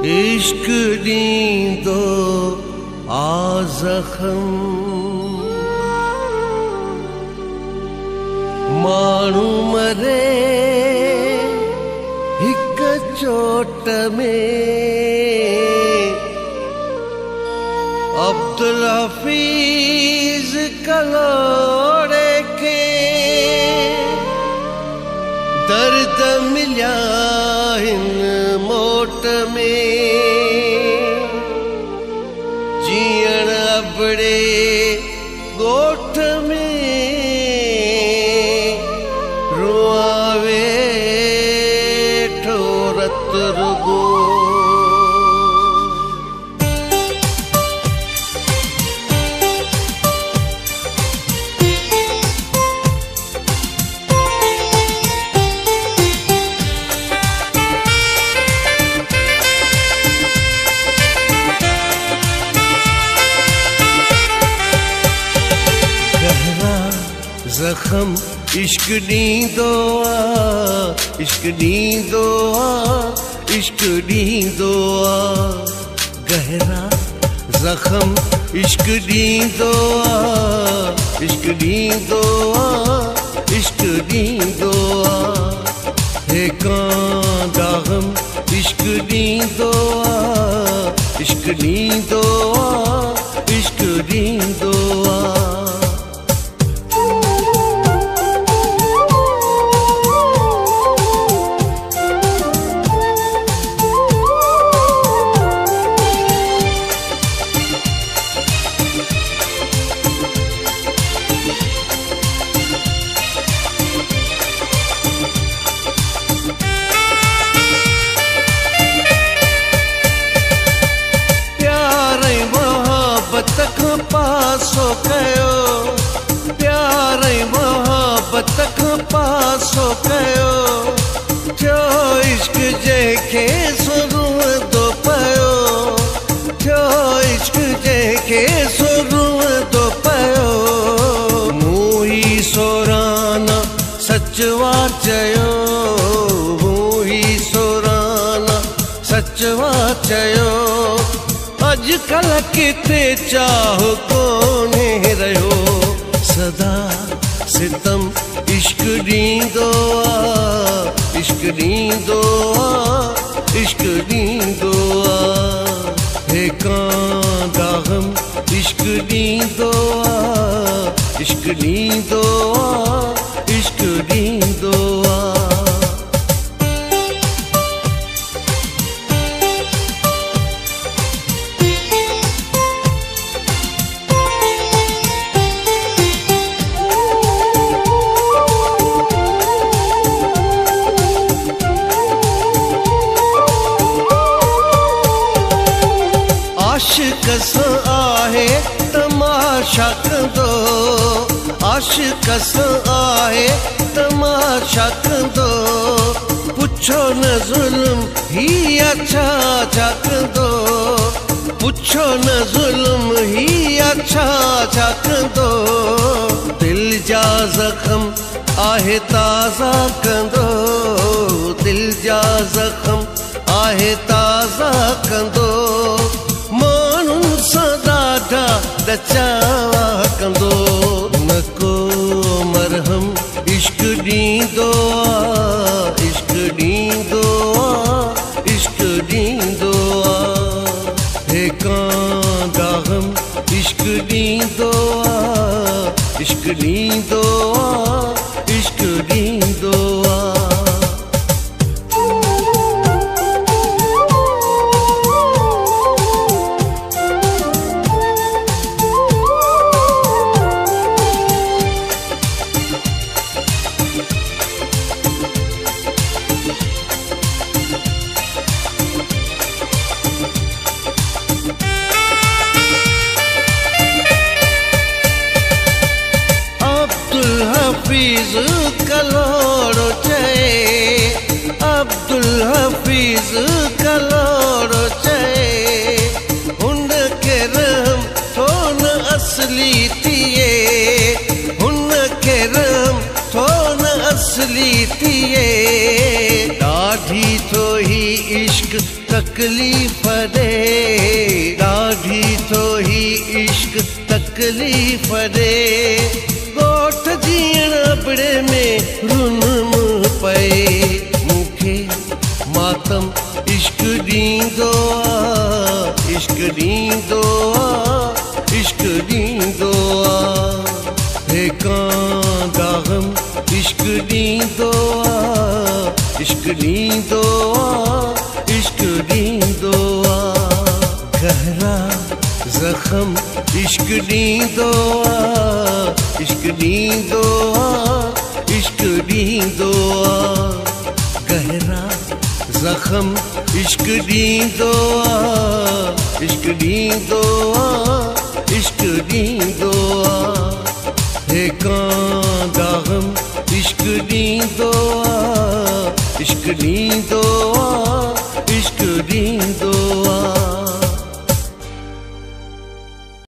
इश्क ॾींदो आ ज़ख़्म माण्हू मरे हिक चोट में अब्दुल हफीज़ कलोड़े के दर्द मिलिया हिन मोट में जीअण अबड़े ॻोठ में रुआवे ठोरत रुगो ज़ख़्म इश्क ॾींदो आ इश्क ॾींदो आ इश्क ॾींदो आ गहरा ज़ख़्म इश्क ॾींदो आ इश्क ॾींदो आ इश्क ॾींदो आ हे कांदा ग़म इश्क ॾींदो आ इश्क ॾींदो आ इश्क ॾींदो आ पासो कयो प्यार मोहब्बत खां पासो कयो थियो इश्क जंहिंखे सुरूंदो पियो थियो इश्क जंहिंखे सुरूंदो पियो मूं ही सोराना सचवा चयो मूं ही सोराना सचवा चयो अॼुकल्ह किथे चाह कोन्हे रहियो सदा सितम इश्क ॾींदो आ इश्क ॾींदो आ इश्क ॾींदो आ हे कांदा ग़म इश्क ॾींदो आ इश्क ॾींदो आ इश्क ॾींदो आ आशिक़ सां आहे तमाशा कंदो आशिक़ सां आहे तमाशा कंदो पुछो न ज़ुल्म हीअ छा छा कंदो पुछो न ज़ुल्म हीअ छा छा कंदो दिल जा ज़ख़्म आहे ताज़ा कंदो दिल जा ज़ख़्म आहे ताज़ा कंदो माण्हुनि सां ॾाढा ॾचावा कंदो न को मरहम इश्क ॾींदो आ इश्क ॾींदो आ इश्क ॾींदो आ हे कांदा ग़म इश्क ॾींदो आ इश्क ॾींदो आ इश्क ॾींदो आ हफीज़ कलोड़ो चए अब्दुल हफीज़ कलोड़ो चए हुन खे रहम थो न असली थिए हुन खे रहम थो न असली थिए ॾाढी थो ही इश्क तकलीफ़ ॾे ॾाढी थो ही इश्क तकलीफ़ ॾे ॻोठ जीअण अबड़े में रुनम पए मूंखे मातम इश्क ॾींदो आहे इश्क ॾींदो आहे इश्क ॾींदो आहे हे कांदा ग़म इश्क ॾींदो आहे इश्क ॾींदो आहे इश्क ॾींदो आहे गहरा ज़ख़म इश्क ॾींदो आहे इश्क ॾींदो आहे इश्क ॾींदो आहे गहरा ज़ख़म इश्क ॾींदो आहे इश्क ॾींदो आहे इश्क ॾींदो आहे हे कांदा ग़म इश्क ॾींदो आहे इश्क ॾींदो